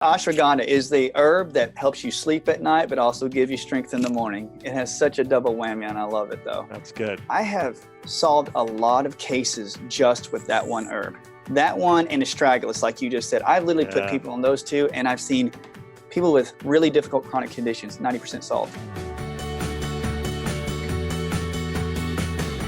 Ashwagandha is the herb that helps you sleep at night, but also give you strength in the morning. It has such a double whammy, and I love it though. That's good. I have solved a lot of cases just with that one herb. That one and astragalus, like you just said. I've literally put people on those two, and I've seen people with really difficult chronic conditions, 90% solved.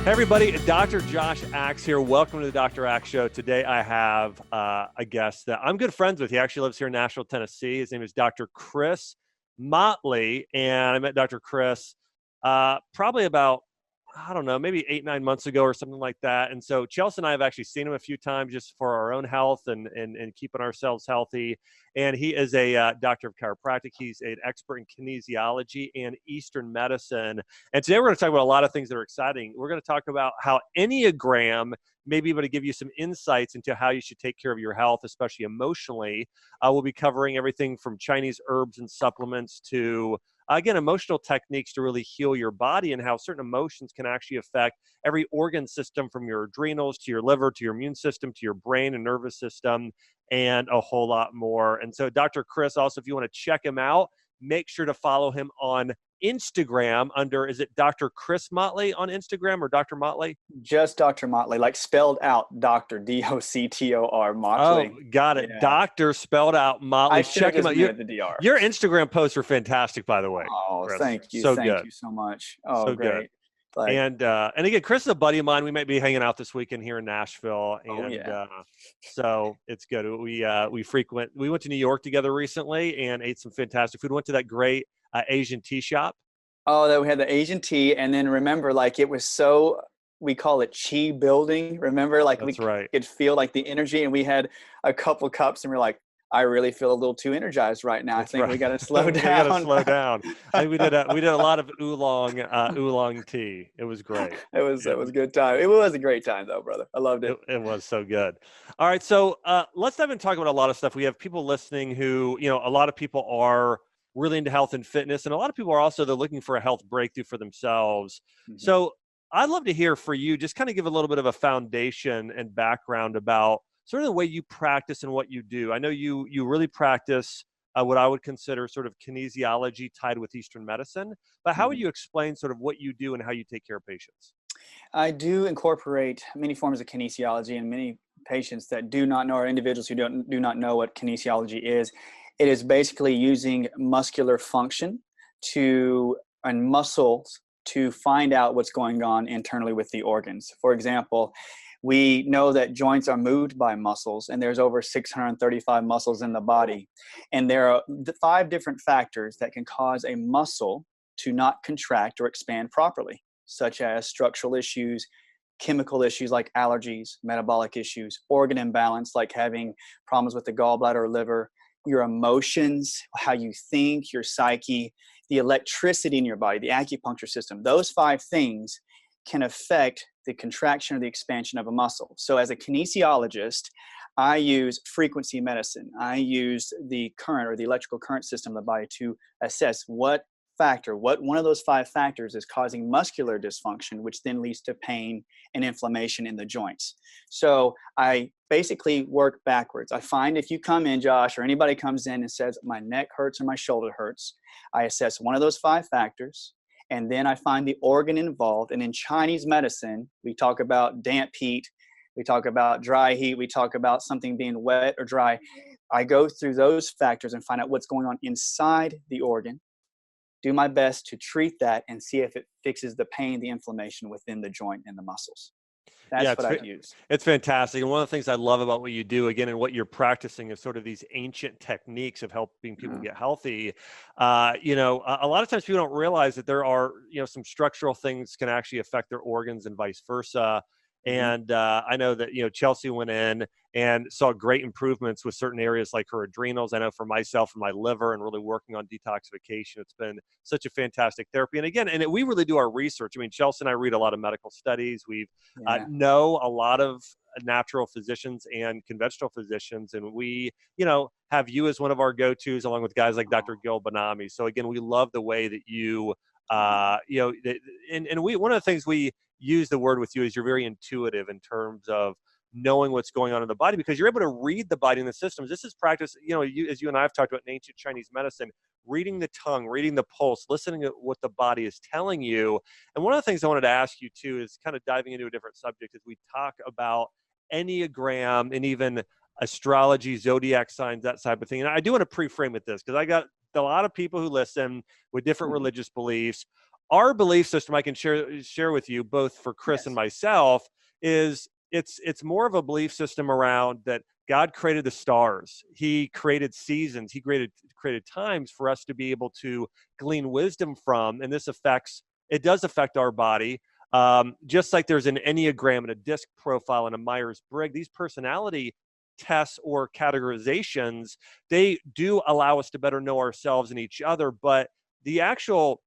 Hey everybody, Dr. Josh Axe here. Welcome to the Dr. Axe Show. Today I have a guest that I'm good friends with. He actually lives here in Nashville, Tennessee. His name is Dr. Chris Motley, and I met Dr. Chris probably about, I don't know, maybe 8-9 months ago or something like that. And so Chelsea and I have actually seen him a few times just for our own health and keeping ourselves healthy. And he is a doctor of chiropractic. He's an expert in kinesiology and Eastern medicine. And today we're going to talk about a lot of things that are exciting. We're going to talk about how Enneagram may be able to give you some insights into how you should take care of your health, especially emotionally. We'll be covering everything from Chinese herbs and supplements to again, emotional techniques to really heal your body and how certain emotions can actually affect every organ system from your adrenals to your liver to your immune system to your brain and nervous system and a whole lot more. And so Dr. Chris, also, if you want to check him out, make sure to follow him on Instagram under, is it Dr. Chris Motley on Instagram or Dr. Motley? Just Dr. Motley, like spelled out Dr. D-O-C-T-O-R, Motley. Oh, got it. Yeah. Doctor spelled out Motley. I check him out. Your Instagram posts are fantastic, by the way. Oh, Chris. Thank you. So thank good. you so much. Oh, so great. Good. Like, and again, Chris is a buddy of mine. We might be hanging out this weekend here in Nashville, and so it's good. We went to New York together recently and ate some fantastic food. Went to that great Asian tea shop. Oh, that we had the Asian tea, and then remember, like it was so, we call it chi building. Remember, like That's we right. could feel like the energy, and we had a couple cups, and we're like, I really feel a little too energized right now. That's I think right. we got to slow down. We got to slow down. I think we did a lot of oolong tea. It was great. It was a good time. It was a great time though, brother. I loved it. It was so good. All right, so let's dive in and talk about a lot of stuff. We have people listening who, a lot of people are really into health and fitness, and a lot of people are also, they're looking for a health breakthrough for themselves. Mm-hmm. So I'd love to hear for you, just kind of give a little bit of a foundation and background about sort of the way you practice and what you do. I know you really practice what I would consider sort of kinesiology tied with Eastern medicine, but how would you explain sort of what you do and how you take care of patients? I do incorporate many forms of kinesiology, and many patients that do not know, or individuals who do not know what kinesiology is. It is basically using muscular function and muscles to find out what's going on internally with the organs. For example, we know that joints are moved by muscles, and there's over 635 muscles in the body. And there are 5 different factors that can cause a muscle to not contract or expand properly, such as structural issues, chemical issues like allergies, metabolic issues, organ imbalance like having problems with the gallbladder or liver, your emotions, how you think, your psyche, the electricity in your body, the acupuncture system. Those 5 things can affect the contraction or the expansion of a muscle. So as a kinesiologist, I use frequency medicine. I use the current or the electrical current system of the body to assess what one of those 5 factors is causing muscular dysfunction, which then leads to pain and inflammation in the joints. So I basically work backwards. I find if you come in, Josh, or anybody comes in and says, my neck hurts or my shoulder hurts, I assess one of those 5 factors. And then I find the organ involved. And in Chinese medicine, we talk about damp heat. We talk about dry heat. We talk about something being wet or dry. I go through those factors and find out what's going on inside the organ, do my best to treat that and see if it fixes the pain, the inflammation within the joint and the muscles. That's what I use. It's fantastic. And one of the things I love about what you do, again, and what you're practicing is sort of these ancient techniques of helping people get healthy. A lot of times people don't realize that there are, some structural things can actually affect their organs and vice versa. And I know that, Chelsea went in and saw great improvements with certain areas like her adrenals. I know for myself and my liver, and really working on detoxification, it's been such a fantastic therapy. And again, we really do our research. I mean, Chelsea and I read a lot of medical studies. We know a lot of natural physicians and conventional physicians. And we, have you as one of our go-tos along with guys like Dr. Gil Banami. So again, we love the way that you, one of the things we use the word with you is you're very intuitive in terms of knowing what's going on in the body, because you're able to read the body and the systems. This is practice, as you and I have talked about in ancient Chinese medicine, reading the tongue, reading the pulse, listening to what the body is telling you. And one of the things I wanted to ask you too is kind of diving into a different subject as we talk about Enneagram and even astrology, zodiac signs, that type of thing. And I do want to pre-frame with this because I got a lot of people who listen with different religious beliefs. Our belief system, I can share with you, both for Chris and myself, is it's more of a belief system around that God created the stars. He created seasons. He created times for us to be able to glean wisdom from. And it does affect our body. Just like there's an Enneagram and a disc profile and a Myers-Briggs, these personality tests or categorizations, they do allow us to better know ourselves and each other. But the actual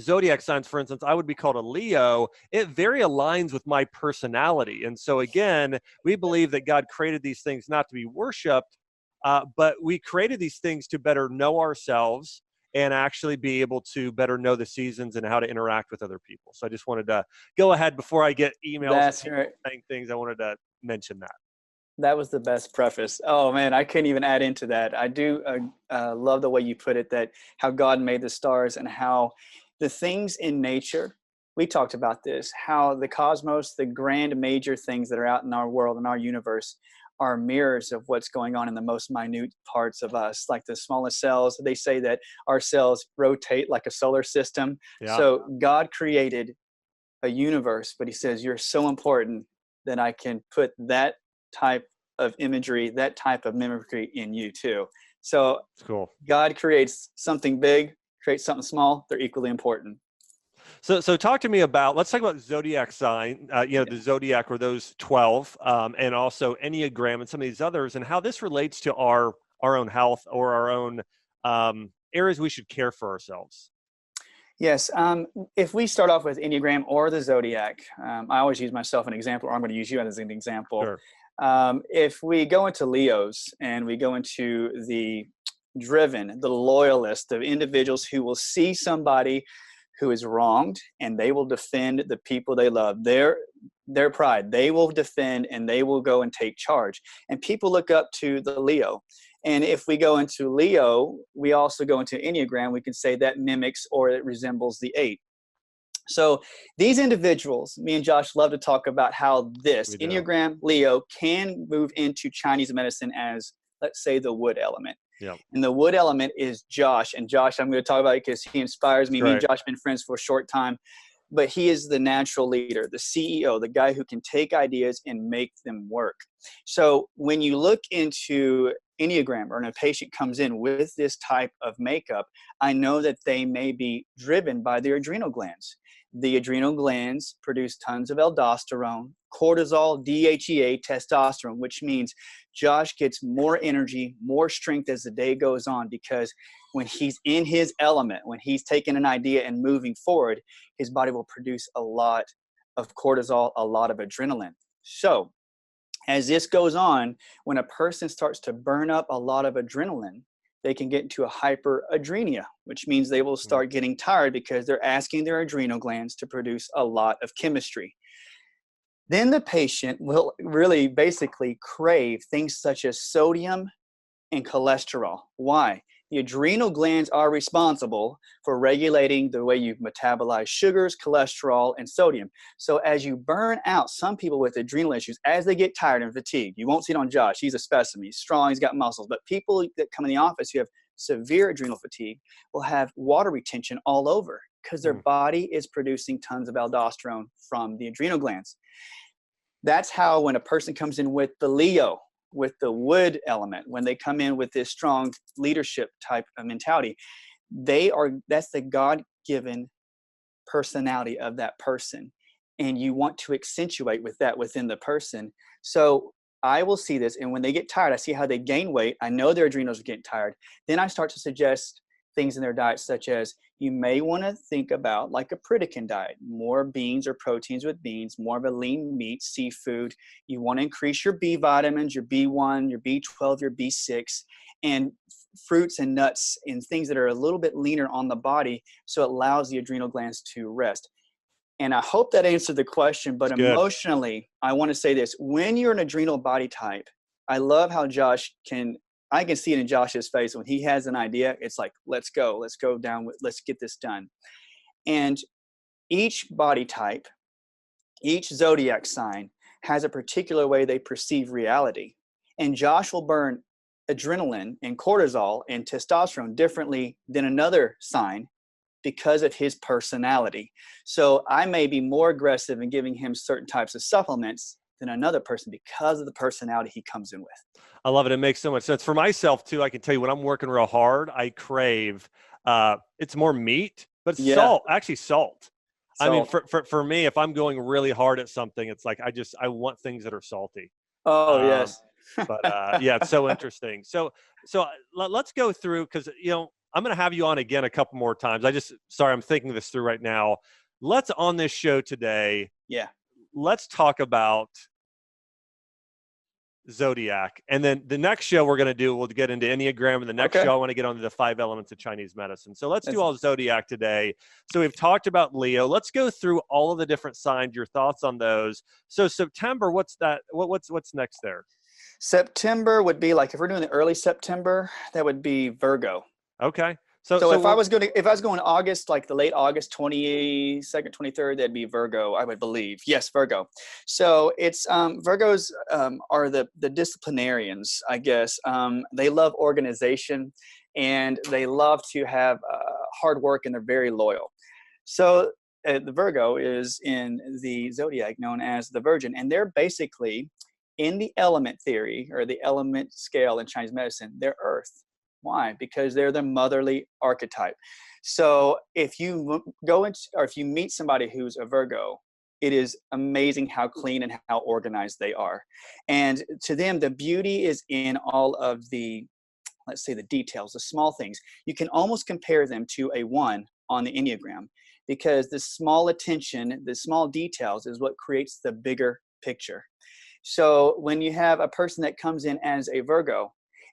zodiac signs, for instance, I would be called a Leo. It very aligns with my personality. And so again, we believe that God created these things not to be worshiped, but we created these things to better know ourselves and actually be able to better know the seasons and how to interact with other people. So I just wanted to go ahead before I get emails saying things. I wanted to mention that. That was the best preface. Oh man, I couldn't even add into that. I do love the way you put it, that how God made the stars and how the things in nature, we talked about this, how the cosmos, the grand major things that are out in our world, in our universe, are mirrors of what's going on in the most minute parts of us, like the smallest cells. They say that our cells rotate like a solar system. Yeah. So God created a universe, but he says, you're so important that I can put that type of imagery, that type of mimicry in you too. So it's cool. God creates something big, creates something small. They're equally important. So talk to me about, let's talk about zodiac sign, the zodiac, or those 12, and also Enneagram and some of these others, and how this relates to our own health or our own areas we should care for ourselves. Yes. If we start off with Enneagram or the Zodiac, I always use myself an example, or I'm going to use you as an example. Sure. If we go into Leos and we go into the driven, the loyalist of individuals who will see somebody who is wronged and they will defend the people they love, their pride, they will defend and they will go and take charge. And people look up to the Leo. And if we go into Leo, we also go into Enneagram, we can say that mimics or it resembles the 8. So these individuals, me and Josh love to talk about how this Enneagram Leo can move into Chinese medicine as, let's say, the wood element. Yeah. And the wood element is Josh. And Josh, I'm going to talk about it because he inspires me. Me and Josh have been friends for a short time. But he is the natural leader, the CEO, the guy who can take ideas and make them work. So when you look into Enneagram, or when a patient comes in with this type of makeup, I know that they may be driven by their adrenal glands. The adrenal glands produce tons of aldosterone, cortisol, DHEA, testosterone, which means Josh gets more energy, more strength as the day goes on, because when he's in his element, when he's taking an idea and moving forward, his body will produce a lot of cortisol, a lot of adrenaline. So as this goes on, when a person starts to burn up a lot of adrenaline, they can get into a hyperadrenia, which means they will start getting tired because they're asking their adrenal glands to produce a lot of chemistry. Then the patient will really basically crave things such as sodium and cholesterol. Why? The adrenal glands are responsible for regulating the way you metabolize sugars, cholesterol, and sodium. So as you burn out, some people with adrenal issues, as they get tired and fatigued, you won't see it on Josh. He's a specimen. He's strong. He's got muscles. But people that come in the office who have severe adrenal fatigue will have water retention all over because their body is producing tons of aldosterone from the adrenal glands. That's how when a person comes in with the Leo, with the wood element, when they come in with this strong leadership type of mentality, that's the God-given personality of that person. And you want to accentuate with that within the person. So I will see this, and when they get tired, I see how they gain weight. I know their adrenals are getting tired. Then I start to suggest things in their diet, such as you may want to think about like a Pritikin diet, more beans or proteins with beans, more of a lean meat, seafood. You want to increase your B vitamins, your B1, your B12, your B6, and fruits and nuts and things that are a little bit leaner on the body, so it allows the adrenal glands to rest. And I hope that answered the question, but It's good. emotionally, I want to say this. When you're an adrenal body type, I love how I can see it in Josh's face when he has an idea. It's like, let's go down, let's get this done. And each body type, each zodiac sign has a particular way they perceive reality. And Josh will burn adrenaline and cortisol and testosterone differently than another sign because of his personality. So I may be more aggressive in giving him certain types of supplements than another person because of the personality he comes in with. I love it. It makes so much sense for myself too. I can tell you when I'm working real hard, I crave, it's more meat, but salt, actually salt. I mean, for me, if I'm going really hard at something, it's like, I want things that are salty. Oh, yes. But yeah, it's so interesting. So let's go through, because, I'm going to have you on again a couple more times. I'm thinking this through right now. Let's on this show today. Yeah. Let's talk about Zodiac. And then the next show we'll get into Enneagram. And the next show I want to get onto the 5 elements of Chinese medicine. So let's do all Zodiac today. So we've talked about Leo. Let's go through all of the different signs, your thoughts on those. So September, what's that? What's next there? September would be like, if we're doing the early September, that would be Virgo. Okay. So if I was going August, like the late August, 22nd, 23rd, that'd be Virgo, I would believe. Yes, Virgo. So it's Virgos are the disciplinarians, I guess. They love organization and they love to have hard work, and they're very loyal. So the Virgo is in the zodiac known as the Virgin, and they're basically in the element theory or the element scale in Chinese medicine, they're Earth. Why? Because they're the motherly archetype. So if you if you meet somebody who's a Virgo, it is amazing how clean and how organized they are. And to them, the beauty is in all of the, let's say, the details, the small things. You can almost compare them to a 1 on the Enneagram, because the small attention, the small details is what creates the bigger picture. So when you have a person that comes in as a Virgo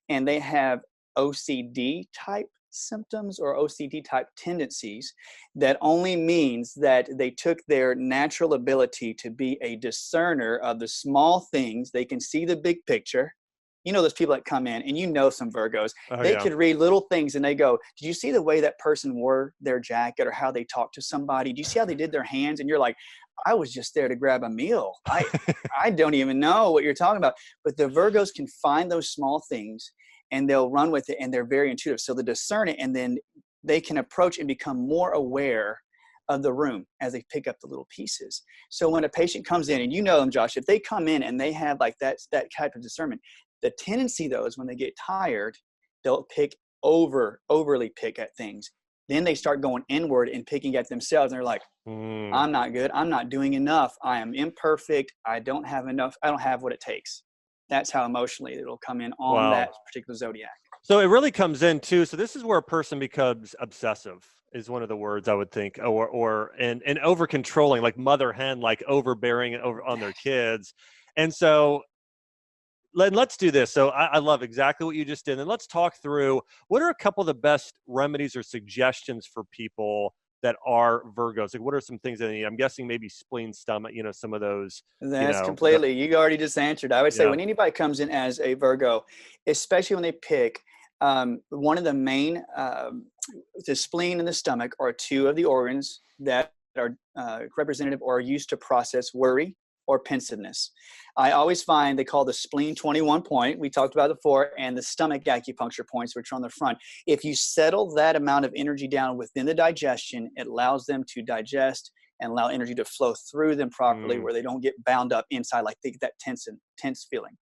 and they have OCD type symptoms or OCD type tendencies, that only means that they took their natural ability to be a discerner of the small things. They can see the big picture. Those people that come in, and some Virgos, they could read little things and they go, did you see the way that person wore their jacket or how they talked to somebody? Do you see how they did their hands? And you're like, I was just there to grab a meal. I don't even know what you're talking about. But the Virgos can find those small things and they'll run with it, and they're very intuitive. So they discern it, and then they can approach and become more aware of the room as they pick up the little pieces. So when a patient comes in, and you know them, Josh, if they come in and they have like that type of discernment, the tendency though is when they get tired, they'll overly pick at things. Then they start going inward and picking at themselves, and they're like, I'm not good. I'm not doing enough. I am imperfect. I don't have enough. I don't have what it takes. That's how emotionally it'll come in on that particular zodiac. So it really comes in too. So this is where a person becomes obsessive, is one of the words I would think, and over controlling, like mother hen, like overbearing over on their kids. And so let's do this. So I love exactly what you just did. And let's talk through, what are a couple of the best remedies or suggestions for people that are Virgos? Like, what are some things that I'm guessing maybe spleen, stomach, some of those. That's completely, you already just answered. I would say when anybody comes in as a Virgo, especially when they pick one of the main, the spleen and the stomach are 2 of the organs that are representative or are used to process worry or pensiveness. I always find they call the spleen 21 point, we talked about it before, and the stomach acupuncture points, which are on the front. If you settle that amount of energy down within the digestion, it allows them to digest and allow energy to flow through them properly, where they don't get bound up inside like they get that tense feeling.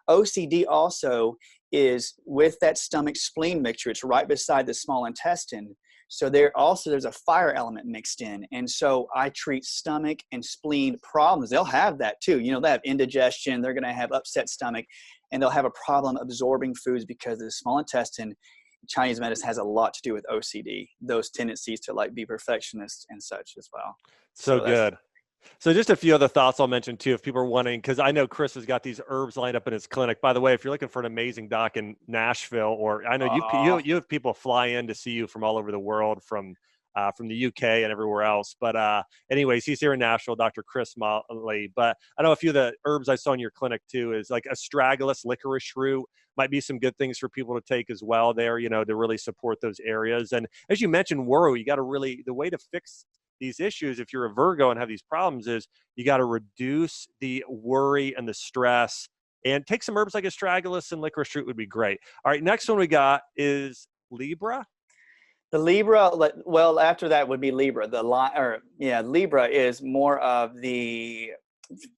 OCD also is with that stomach spleen mixture. It's right beside the small intestine. So there's a fire element mixed in. And so I treat stomach and spleen problems. They'll have that too. They have indigestion. They're going to have upset stomach, and they'll have a problem absorbing foods because the small intestine, Chinese medicine, has a lot to do with OCD, those tendencies to like be perfectionists and such as well. So good. So just a few other thoughts I'll mention too, if people are wanting, because I know Chris has got these herbs lined up in his clinic. By the way, if you're looking for an amazing doc in Nashville, or I know you have people fly in to see you from all over the world, from from the UK and everywhere else. But anyways, he's here in Nashville, Dr. Chris Motley. But I know a few of the herbs I saw in your clinic too is like astragalus, licorice root, might be some good things for people to take as well there, to really support those areas. And as you mentioned, worry, you got to really, the way to fix these issues, if you're a Virgo and have these problems, is you got to reduce the worry and the stress, and take some herbs like astragalus and licorice root would be great. All right, next one we got is Libra. The Libra, well, after that would be Libra. Libra is more of the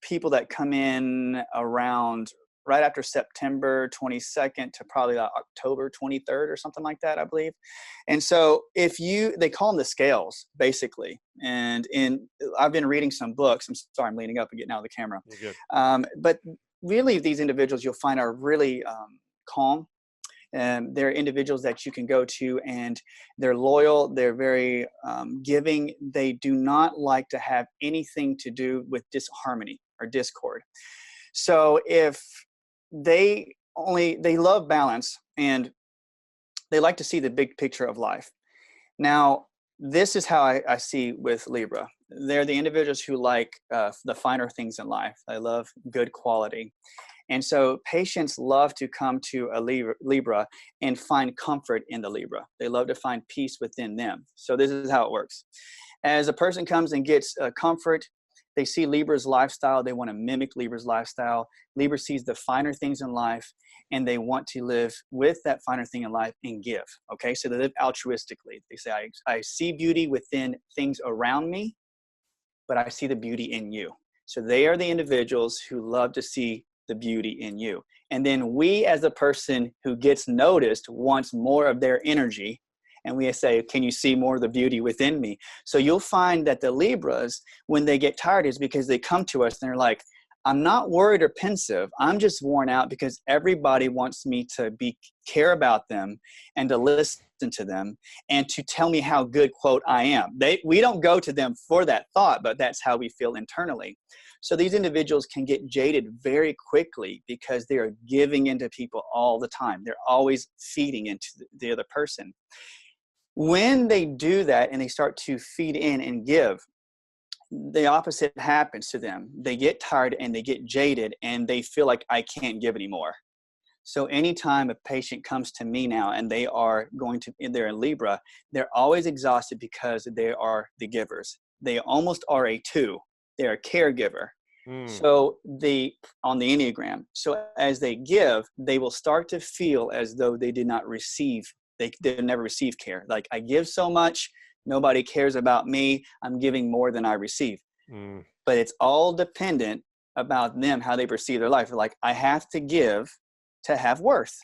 people that come in around right after September 22nd to probably October 23rd or something like that, I believe. And so they call them the scales, basically. And I've been reading some books. I'm sorry, I'm leaning up and getting out of the camera. You're good. But really, these individuals you'll find are really calm. They're individuals that you can go to, and they're loyal. They're very giving. They do not like to have anything to do with disharmony or discord. So if they love balance, and they like to see the big picture of life. Now, this is how I see with Libra. They're the individuals who like the finer things in life. They love good quality. And so patients love to come to a Libra and find comfort in the Libra. They love to find peace within them. So this is how it works. As a person comes and gets comfort, they see Libra's lifestyle. They want to mimic Libra's lifestyle. Libra sees the finer things in life, and they want to live with that finer thing in life and give. Okay, so they live altruistically. They say, I see beauty within things around me, but I see the beauty in you. So they are the individuals who love to see the beauty in you. And then we, as a person who gets noticed, wants more of their energy. And we say, can you see more of the beauty within me? So you'll find that the Libras, when they get tired, is because they come to us and they're like, I'm not worried or pensive. I'm just worn out because everybody wants me to care about them and to listen to them and to tell me how good, quote, I am. We don't go to them for that thought, but that's how we feel internally. So these individuals can get jaded very quickly because they are giving into people all the time. They're always feeding into the other person. When they do that and they start to feed in and give, the opposite happens to them. They get tired and they get jaded and they feel like I can't give anymore. So anytime a patient comes to me now and they're in Libra, they're always exhausted because they are the givers. They almost are a 2. They're a caregiver. So on the Enneagram. So as they give, they will start to feel as though they did not receive. They never receive care. Like, I give so much, nobody cares about me. I'm giving more than I receive. But it's all dependent about them, how they perceive their life. Like, I have to give to have worth.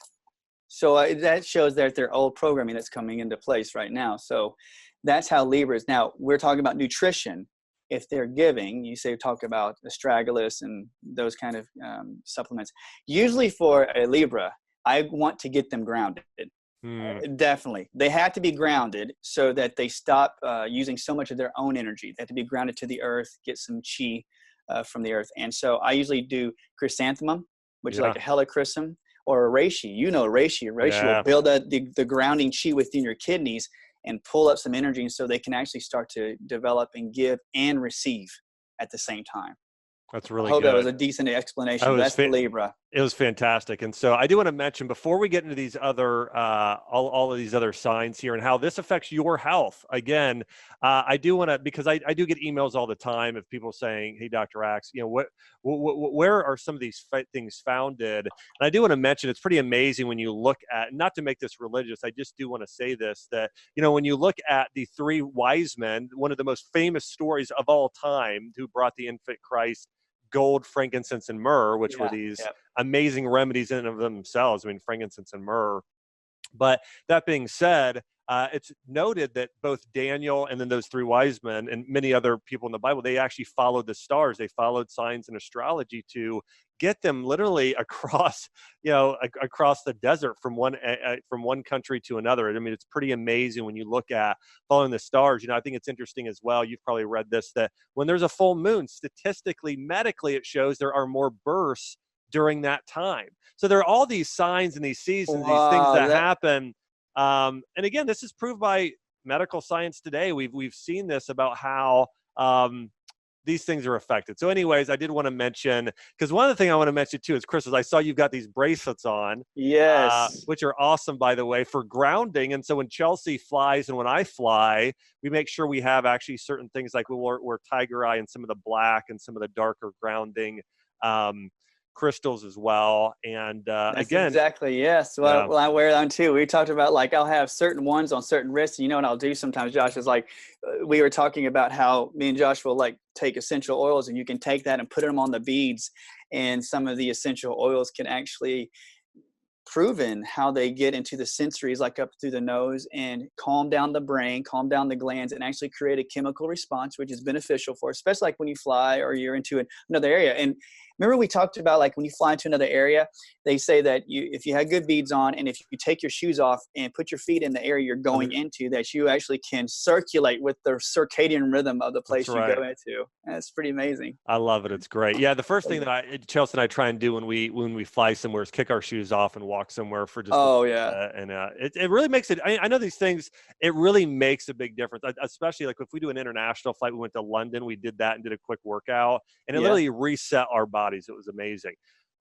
So that shows that their old programming that's coming into place right now. So that's how Libra is. Now, we're talking about nutrition. If they're giving, talk about astragalus and those kind of supplements. Usually for a Libra, I want to get them grounded. Definitely. They have to be grounded so that they stop using so much of their own energy. They have to be grounded to the earth, get some chi from the earth. And so I usually do chrysanthemum, which is like a helichrysum, or a reishi. Reishi. Reishi will build the grounding chi within your kidneys and pull up some energy, so they can actually start to develop and give and receive at the same time. That's really good. I hope that was a decent explanation. That's the Libra. It was fantastic. And so I do want to mention, before we get into these other, all of these other signs here and how this affects your health, again, I do want to, because I do get emails all the time of people saying, hey, Dr. Axe, where are some of these things founded? And I do want to mention, it's pretty amazing when you look at, not to make this religious, I just do want to say this, that, when you look at the 3 wise men, one of the most famous stories of all time, who brought the infant Christ, gold, frankincense, and myrrh, which were these amazing remedies in and of themselves. I mean, frankincense and myrrh. But that being said, it's noted that both Daniel and then those 3 wise men and many other people in the Bible, they actually followed the stars. They followed signs and astrology to get them literally across, across the desert from one country to another. I mean, it's pretty amazing when you look at following the stars. I think it's interesting as well. You've probably read this, that when there's a full moon, statistically, medically, it shows there are more births during that time. So there are all these signs and these seasons, these things that happen. And again, this is proved by medical science today, we've seen this about how these things are affected. So anyways, I did want to mention, because one of the things I want to mention too is, Chris, is I saw you've got these bracelets on, Yes. which are awesome, by the way, for grounding. And so when Chelsea flies and when I fly, we make sure we have actually certain things, like we're tiger eye and some of the black and some of the darker grounding crystals as well. And That's again, exactly, yes. yeah. Well, I wear them too. We talked about, like, I'll have certain ones on certain wrists. You know what I'll do sometimes, Josh, is like, we were talking about how me and Josh will like take essential oils, and you can take that and put them on the beads. And some of the essential oils can actually proven how they get into the sensories, like up through the nose, and calm down the brain, calm down the glands, and actually create a chemical response, which is beneficial for, especially like when you fly or you're into another area. And remember, we talked about, like, when you fly into another area, they say that if you had good beads on, and if you take your shoes off and put your feet in the area you're going into, that you actually can circulate with the circadian rhythm of the place you go into. That's pretty amazing. I love it. It's great. Yeah, the first thing that Chelsea and I try and do when we fly somewhere is kick our shoes off and walk somewhere for just it really makes it. I know these things. It really makes a big difference, especially like if we do an international flight. We went to London. We did that and did a quick workout, and it literally reset our bodies. It was amazing.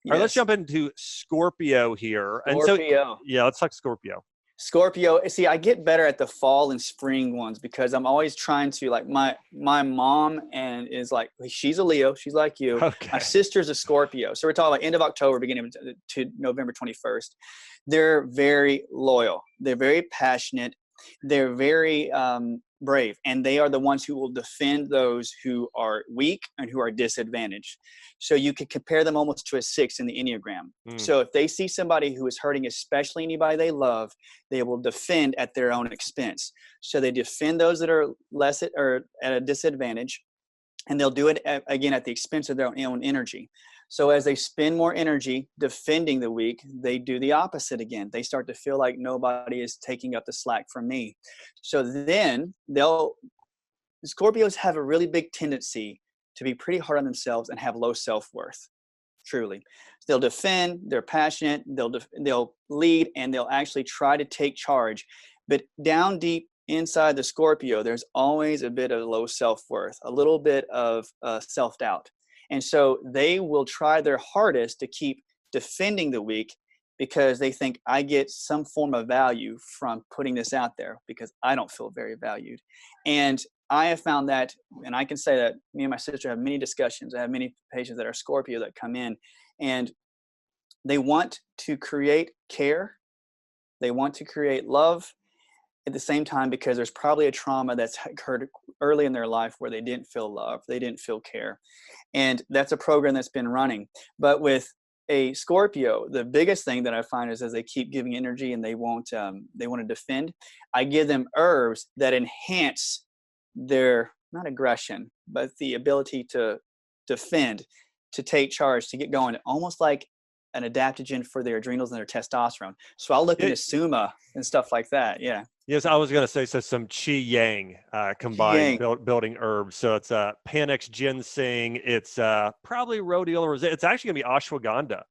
All right, let's jump into Scorpio here. Scorpio. Let's talk Scorpio. Scorpio. See, I get better at the fall and spring ones because I'm always trying to, like, my mom and is like, she's a Leo. She's like you. Okay. My sister's a Scorpio. So we're talking about end of October, beginning to November 21st. They're very loyal. They're very passionate. They're very brave, and they are the ones who will defend those who are weak and who are disadvantaged. So you could compare them almost to a 6 in the Enneagram. So if they see somebody who is hurting, especially anybody they love, they will defend at their own expense. So they defend those that are less or at a disadvantage, and they'll do it again at the expense of their own energy. So as they spend more energy defending the weak, they do the opposite again. They start to feel like nobody is taking up the slack from me. So then Scorpios have a really big tendency to be pretty hard on themselves and have low self-worth, truly. They'll defend, they're passionate, they'll lead, and they'll actually try to take charge. But down deep inside the Scorpio, there's always a bit of low self-worth, a little bit of self-doubt. And so they will try their hardest to keep defending the weak because they think, I get some form of value from putting this out there because I don't feel very valued. And I have found that, and I can say that me and my sister have many discussions. I have many patients that are Scorpio that come in, and they want to create care. They want to create love at the same time, because there's probably a trauma that's occurred early in their life where they didn't feel love, they didn't feel care. And that's a program that's been running. But with a Scorpio, the biggest thing that I find is as they keep giving energy and they want to defend, I give them herbs that enhance their, not aggression, but the ability to defend, to take charge, to get going, almost like an adaptogen for their adrenals and their testosterone. So I'll look into Suma and stuff like that. Yeah. Yes, I was going to say, so some Qi Yang combined building herbs. So it's Panax ginseng. It's probably rhodiola rosea. It's actually going to be ashwagandha.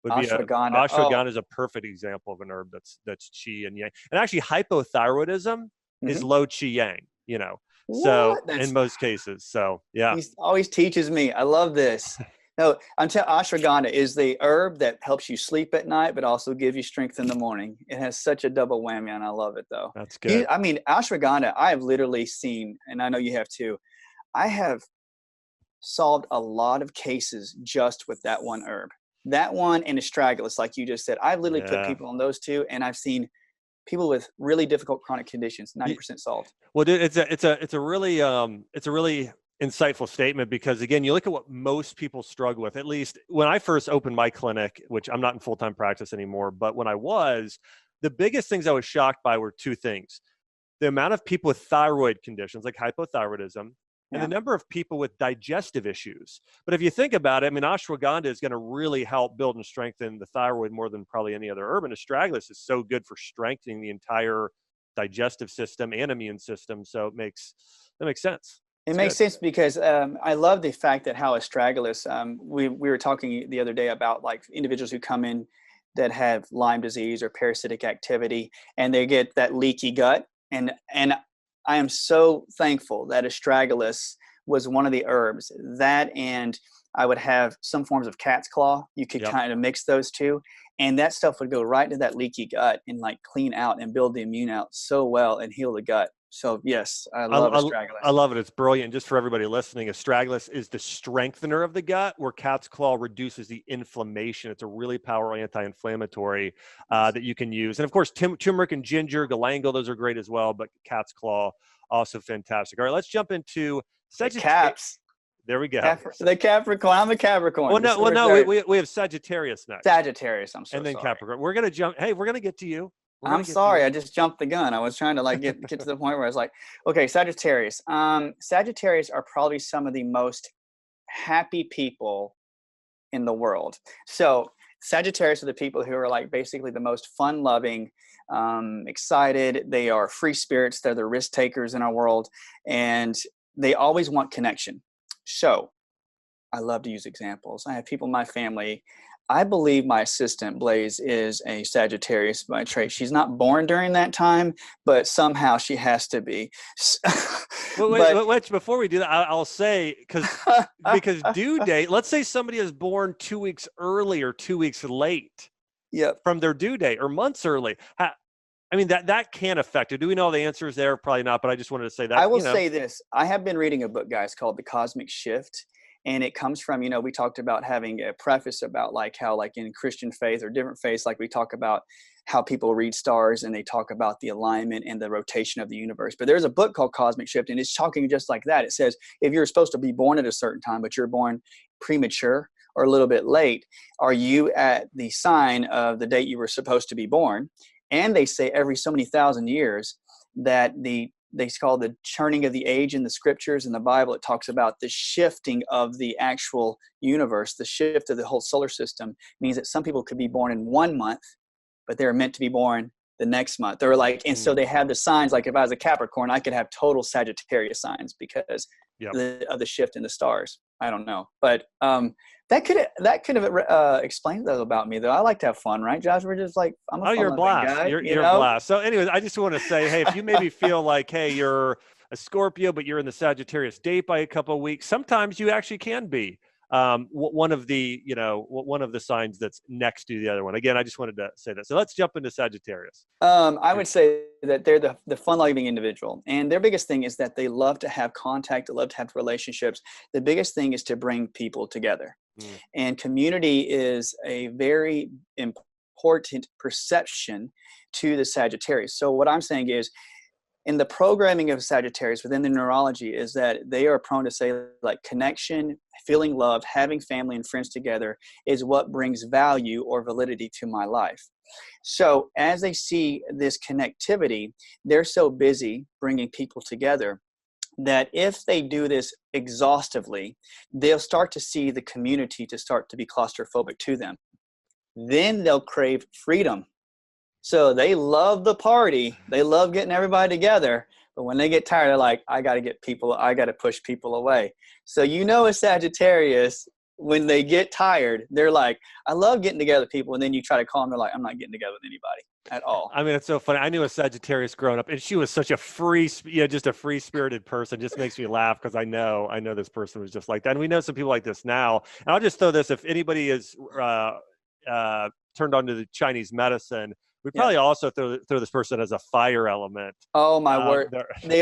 Ashwagandha is a perfect example of an herb that's Qi and Yang. And actually, hypothyroidism is low Qi Yang. You know, so in most cases. So yeah, he always teaches me. I love this. No, ashwagandha is the herb that helps you sleep at night, but also gives you strength in the morning. It has such a double whammy, and I love it, though. That's good. Ashwagandha, I have literally seen, and I know you have too, I have solved a lot of cases just with that one herb. That one and astragalus, like you just said. I've literally put people on those two, and I've seen people with really difficult chronic conditions 90% solved. Well, dude, it's a really insightful statement, because again, you look at what most people struggle with. At least when I first opened my clinic, which I'm not in full-time practice anymore, but when I was, the biggest things I was shocked by were two things: the amount of people with thyroid conditions like hypothyroidism, and the number of people with digestive issues. But if you think about it, ashwagandha is going to really help build and strengthen the thyroid more than probably any other herb. And astragalus is so good for strengthening the entire digestive system and immune system. So that makes sense. It makes sense because I love the fact that how astragalus, we were talking the other day about, like, individuals who come in that have Lyme disease or parasitic activity, and they get that leaky gut. And I am so thankful that astragalus was one of the herbs. That, and I would have some forms of cat's claw. You could kind of mix those two. And that stuff would go right into that leaky gut and like clean out and build the immune out so well and heal the gut. So yes, I love astragalus. I love it. It's brilliant. Just for everybody listening, astragalus is the strengthener of the gut, where cat's claw reduces the inflammation. It's a really powerful anti-inflammatory that you can use. And of course, turmeric and ginger, galangal, those are great as well. But cat's claw, also fantastic. All right, let's jump into Sagittarius. There we go. The Capricorn. I'm a Capricorn. We have Sagittarius next. Sagittarius. I'm so and then sorry. Capricorn. We're gonna jump. Hey, we're gonna get to you. I'm sorry. I just jumped the gun. I was trying to like get to the point where I was like, okay, Sagittarius. Sagittarius are probably some of the most happy people in the world. So Sagittarius are the people who are like basically the most fun-loving, excited. They are free spirits. They're the risk takers in our world, and they always want connection. So I love to use examples. I have people in my family. I believe my assistant, Blaze, is a Sagittarius by trait. She's not born during that time, but somehow she has to be. Wait, before we do that, I'll say, because due date, let's say somebody is born 2 weeks early or 2 weeks late from their due date or months early. I mean, that can affect it. Do we know the answers there? Probably not, but I just wanted to say that. I will say this. I have been reading a book, guys, called The Cosmic Shift. And it comes from, we talked about having a preface about like how like in Christian faith or different faiths, like we talk about how people read stars and they talk about the alignment and the rotation of the universe. But there's a book called Cosmic Shift, and it's talking just like that. It says, if you're supposed to be born at a certain time, but you're born premature or a little bit late, are you at the sign of the date you were supposed to be born? And they say every so many thousand years that they call the churning of the age in the scriptures. In the Bible, it talks about the shifting of the actual universe. The shift of the whole solar system means that some people could be born in 1 month, but they're meant to be born the next month. They're like, and so they have the signs, like if I was a Capricorn, I could have total Sagittarius signs because of the shift in the stars. I don't know. But that could have explained that about me, though. I like to have fun, right, Josh? We're just like, I'm a you're a blast. Guy, you're a blast. So anyways, I just want to say, hey, if you maybe feel like, hey, you're a Scorpio, but you're in the Sagittarius date by a couple of weeks, sometimes you actually can be one of the signs that's next to the other one. Again, I just wanted to say that. So let's jump into Sagittarius. I would say that they're the fun-loving individual, and their biggest thing is that they love to have contact, they love to have relationships. The biggest thing is to bring people together. And community is a very important perception to the Sagittarius. So what I'm saying is, in the programming of Sagittarius within the neurology, is that they are prone to say like connection, feeling loved, having family and friends together is what brings value or validity to my life. So as they see this connectivity, they're so busy bringing people together that if they do this exhaustively, they'll start to see the community to start to be claustrophobic to them. Then they'll crave freedom. So they love the party. They love getting everybody together. But when they get tired, they're like, I got to push people away. So a Sagittarius, when they get tired, they're like, I love getting together with people. And then you try to call them, they're like, I'm not getting together with anybody at all. I mean, it's so funny. I knew a Sagittarius growing up, and she was such a just a free-spirited person. Just makes me laugh because I know this person was just like that. And we know some people like this now. And I'll just throw this: if anybody is turned on to the Chinese medicine, we probably also throw this person as a fire element. Oh my word! They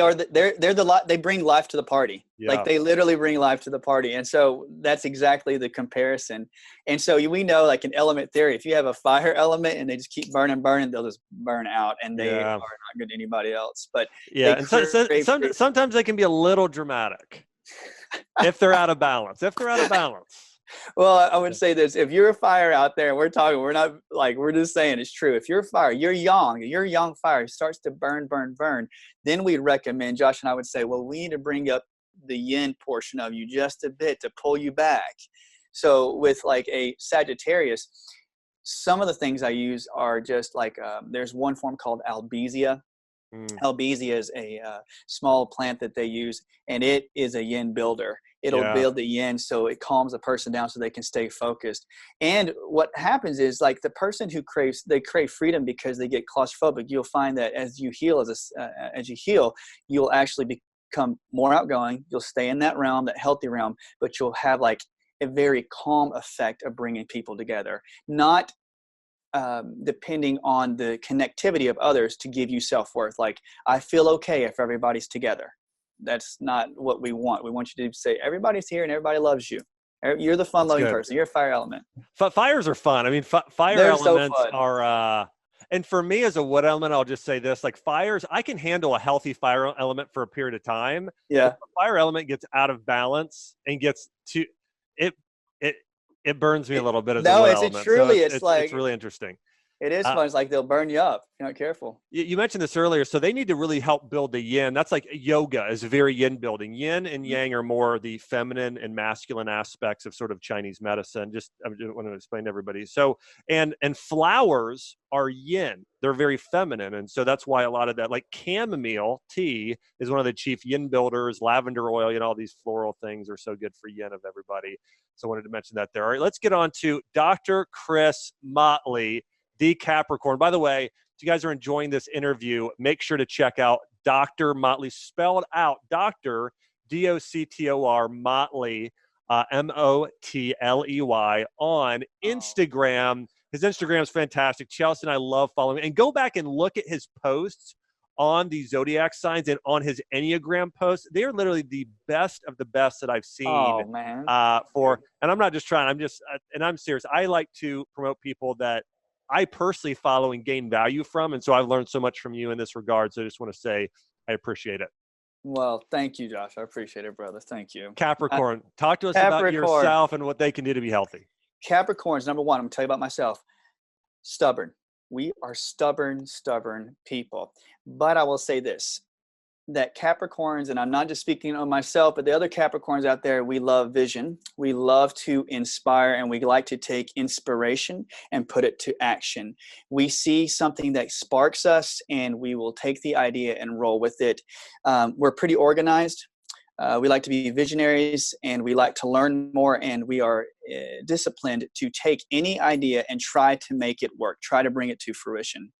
bring life to the party. Yeah. Like they literally bring life to the party, and so that's exactly the comparison. And so we know, like in element theory, if you have a fire element and they just keep burning, they'll just burn out, and they are not good to anybody else. But and sometimes they can be a little dramatic if they're out of balance. Well, I would say this: if you're a fire out there, we're just saying it's true. If you're a fire, you're young fire, starts to burn, then we'd recommend, Josh and I would say, well, we need to bring up the yin portion of you just a bit to pull you back. So with like a Sagittarius, some of the things I use are just like, there's one form called albizia. Albizia is a small plant that they use, and it is a yin builder. it'll build the yin, so it calms the person down so they can stay focused. And what happens is, like, the person who they crave freedom because they get claustrophobic. You'll find that as you heal, you'll actually become more outgoing. You'll stay in that realm, that healthy realm, but you'll have like a very calm effect of bringing people together, not depending on the connectivity of others to give you self-worth. Like, I feel okay if everybody's together. That's not what we want. We want you to say everybody's here and everybody loves you. You're the fun-loving person. You're a fire element. Fires are fun. I mean, fire elements are, and for me as a wood element, I'll just say this, like, fires, I can handle a healthy fire element for a period of time. Yeah. If the fire element gets out of balance and gets to it burns me a little bit as a wood element. It's really interesting. It is fun. It's like they'll burn you up if you're not careful. You mentioned this earlier. So they need to really help build the yin. That's like yoga is very yin building. Yin and yang are more the feminine and masculine aspects of sort of Chinese medicine. I just want to explain to everybody. So, and flowers are yin. They're very feminine. And so that's why a lot of that, like chamomile tea is one of the chief yin builders. Lavender oil, all these floral things are so good for yin of everybody. So I wanted to mention that there. All right, let's get on to Dr. Chris Motley, the Capricorn. By the way, if you guys are enjoying this interview, make sure to check out Dr. Motley, spelled out Dr. D-O-C-T-O-R Motley, M-O-T-L-E-Y on Instagram. His Instagram is fantastic. Chelsea and I love following him. And go back and look at his posts on the Zodiac signs and on his Enneagram posts. They are literally the best of the best that I've seen. Oh, man. And I'm not just trying, and I'm serious. I like to promote people that I personally follow and gain value from. And so I've learned so much from you in this regard. So I just want to say I appreciate it. Well, thank you, Josh. I appreciate it, brother. Thank you. Capricorn, talk to us about yourself and what they can do to be healthy. Capricorns, number one, I'm going to tell you about myself. Stubborn. We are stubborn people. But I will say this, that Capricorns, and I'm not just speaking on myself, but the other Capricorns out there, we love vision. We love to inspire, and we like to take inspiration and put it to action. We see something that sparks us, and we will take the idea and roll with it. We're pretty organized. We like to be visionaries, and we like to learn more, and we are disciplined to take any idea and try to make it work, try to bring it to fruition.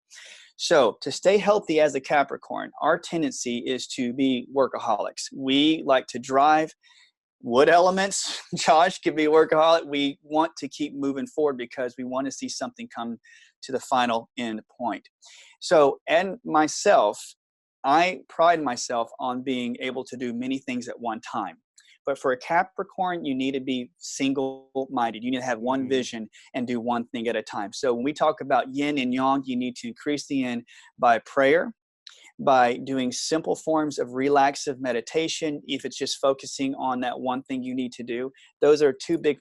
So to stay healthy as a Capricorn, our tendency is to be workaholics. We like to drive. Wood elements, Josh, can be workaholic. We want to keep moving forward because we want to see something come to the final end point. So, and myself, I pride myself on being able to do many things at one time. But for a Capricorn, you need to be single-minded. You need to have one vision and do one thing at a time. So when we talk about yin and yang, you need to increase the yin by prayer, by doing simple forms of relaxive meditation. If it's just focusing on that one thing you need to do, those are two big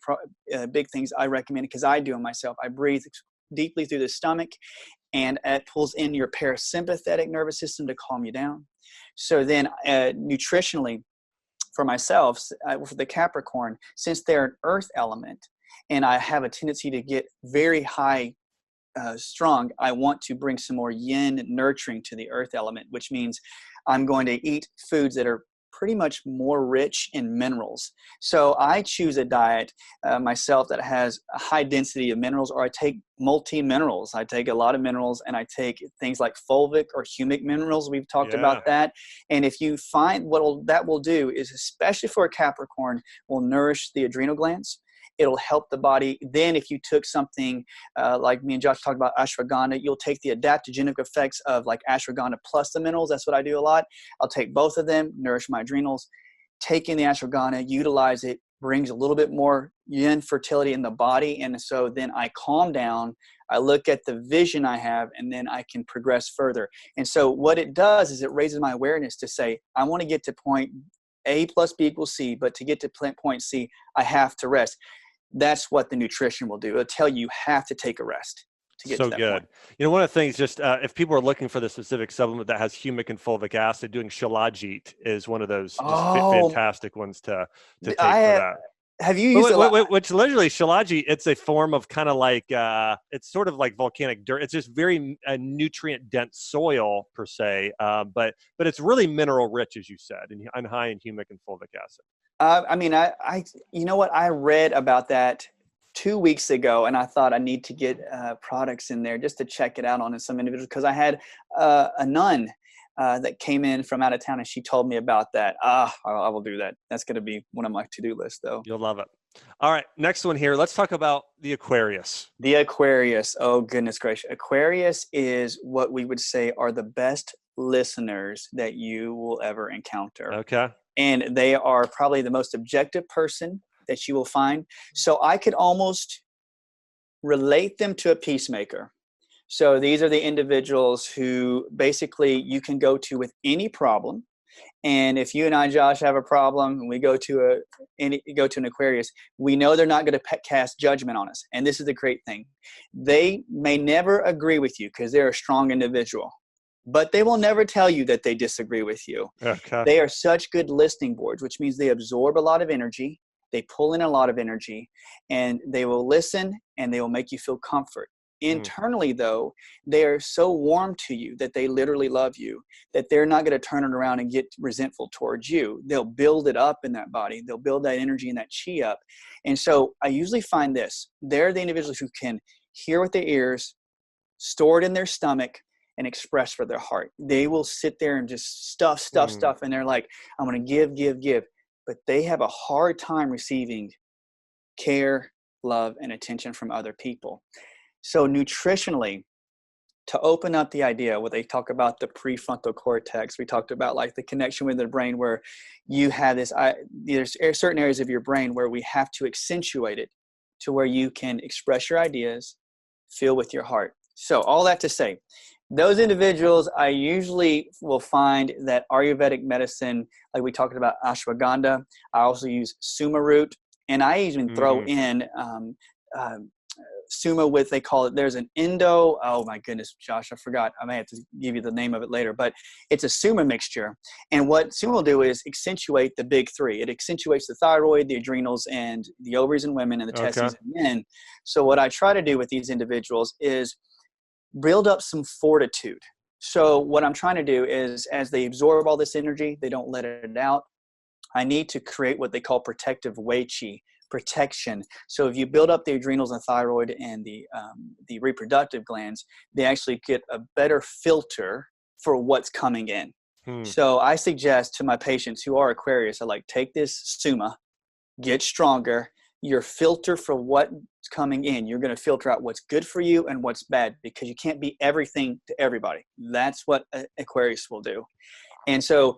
things I recommend because I do them myself. I breathe deeply through the stomach, and it pulls in your parasympathetic nervous system to calm you down. So then nutritionally, for myself, for the Capricorn, since they're an earth element, and I have a tendency to get very high strong, I want to bring some more yin nurturing to the earth element, which means I'm going to eat foods that are pretty much more rich in minerals. So I choose a diet myself that has a high density of minerals, or I take multi-minerals. I take a lot of minerals, and I take things like fulvic or humic minerals. We've talked about that. And if you find that will do is, especially for a Capricorn, will nourish the adrenal glands. It'll help the body. Then if you took something like me and Josh talked about ashwagandha, you'll take the adaptogenic effects of like ashwagandha plus the minerals. That's what I do a lot. I'll take both of them, nourish my adrenals, take in the ashwagandha, utilize it, brings a little bit more yin fertility in the body. And so then I calm down, I look at the vision I have, and then I can progress further. And so what it does is it raises my awareness to say, I want to get to point A plus B equals C, but to get to point C, I have to rest. That's what the nutrition will do. It'll tell you have to take a rest to get to that point. One of the things, just if people are looking for the specific supplement that has humic and fulvic acid, doing shilajit is one of those fantastic ones to take for that. Have you used Which literally, Shalaji, it's a form of kind of like, it's sort of like volcanic dirt. It's just very nutrient dense soil per se, but it's really mineral rich, as you said, and high in humic and fulvic acid. I mean, you know what? I read about that 2 weeks ago, and I thought I need to get products in there just to check it out on some individuals, because I had a nun that came in from out of town, and she told me about that. I will do that. That's going to be one of my to-do lists, though. You'll love it. All right, next one here. Let's talk about the Aquarius. The Aquarius. Oh, goodness gracious. Aquarius is what we would say are the best listeners that you will ever encounter. Okay. And they are probably the most objective person that you will find. So I could almost relate them to a peacemaker. So these are the individuals who basically you can go to with any problem. And if you and I, Josh, have a problem and we go to an Aquarius, we know they're not going to cast judgment on us. And this is the great thing. They may never agree with you because they're a strong individual, but they will never tell you that they disagree with you. Okay. They are such good listening boards, which means they absorb a lot of energy. They pull in a lot of energy, and they will listen, and they will make you feel comfort. Internally, though, they are so warm to you that they literally love you, that they're not going to turn it around and get resentful towards you. They'll build it up in that body. They'll build that energy and that chi up. And so I usually find this. They're the individuals who can hear with their ears, store it in their stomach, and express for their heart. They will sit there and just stuff. And they're like, I'm going to give. But they have a hard time receiving care, love, and attention from other people. So nutritionally, to open up the idea, what they talk about the prefrontal cortex, we talked about like the connection with the brain where you have this, there's certain areas of your brain where we have to accentuate it to where you can express your ideas, feel with your heart. So all that to say, those individuals, I usually will find that Ayurvedic medicine, like we talked about ashwagandha, I also use suma root, and I even throw in suma with, they call it, there's an oh my goodness, Josh, I forgot. I may have to give you the name of it later, but it's a suma mixture. And what suma will do is accentuate the big three. It accentuates the thyroid, the adrenals, and the ovaries in women, and the testes in men. So what I try to do with these individuals is build up some fortitude. So what I'm trying to do is, as they absorb all this energy, they don't let it out. I need to create what they call protective wei qi, protection. So if you build up the adrenals and thyroid and the reproductive glands, they actually get a better filter for what's coming in. So I suggest to my patients who are Aquarius, I like, take this suma, get stronger. Your filter for what's coming in. You're going to filter out what's good for you and what's bad, because you can't be everything to everybody. That's what Aquarius will do. And so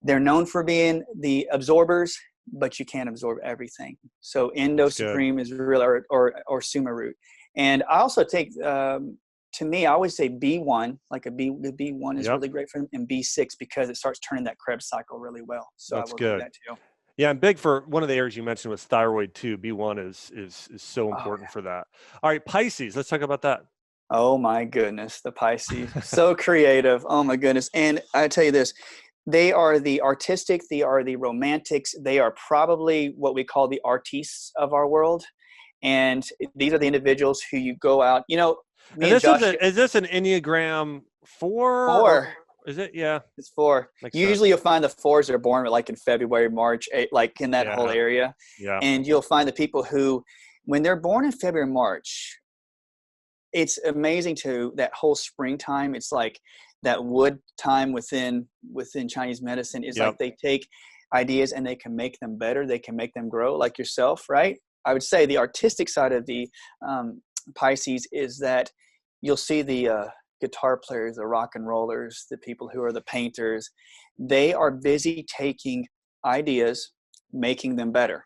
they're known for being the absorbers, but you can't absorb everything. So Endo Supreme is real, or suma root. And I also take, to me, I always say B1, like the B1 is really great for them, and B6 because it starts turning that Krebs cycle really well. So that's I will good. do that too. Yeah, and big for one of the areas you mentioned was thyroid too. B1 is so important for that. All right, Pisces, let's talk about that. Oh my goodness, the Pisces, so creative. Oh my goodness. And I tell you this, they are the artistic, they are the romantics, they are probably what we call the artistes of our world. And these are the individuals who you go out, is this an Enneagram 4? 4. Is it? Yeah. It's 4. Makes Usually sense. you'll find the 4s are born like in February, March, like in that whole area. Yeah. And you'll find the people who, when they're born in February, March, it's amazing that whole springtime. It's like that wood time within Chinese medicine is like they take ideas and they can make them better. They can make them grow, like yourself, right? I would say the artistic side of the Pisces is that you'll see the guitar players, the rock and rollers, the people who are the painters. They are busy taking ideas, making them better.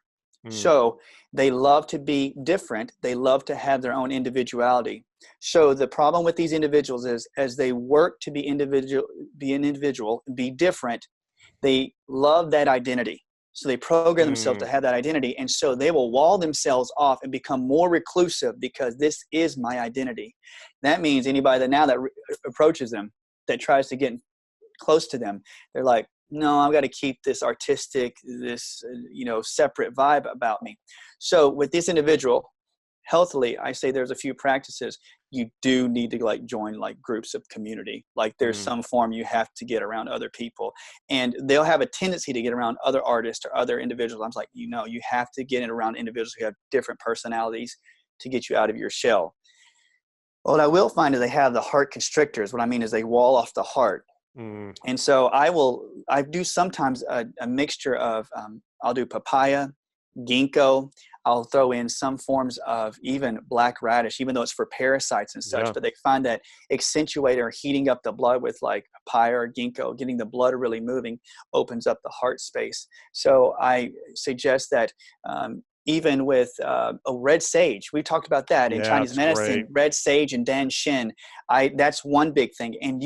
So they love to be different. They love to have their own individuality. So the problem with these individuals is, as they work to be an individual, be different, they love that identity. So they program themselves to have that identity. And so they will wall themselves off and become more reclusive because this is my identity. That means anybody that approaches them, that tries to get close to them, they're like, no, I've got to keep this artistic, this, separate vibe about me. So with this individual, healthily, I say there's a few practices. You do need to like join like groups of community. Like there's some form you have to get around other people, and they'll have a tendency to get around other artists or other individuals. I'm like, you have to get around individuals who have different personalities to get you out of your shell. What I will find is they have the heart constrictors. What I mean is they wall off the heart. And so I do sometimes a mixture of, I'll do papaya, ginkgo. I'll throw in some forms of even black radish, even though it's for parasites and such, but they find that accentuating or heating up the blood with like papaya or ginkgo, getting the blood really moving, opens up the heart space. So I suggest that even with red sage, we talked about that in Chinese medicine, red sage and dan shen. That's one big thing. And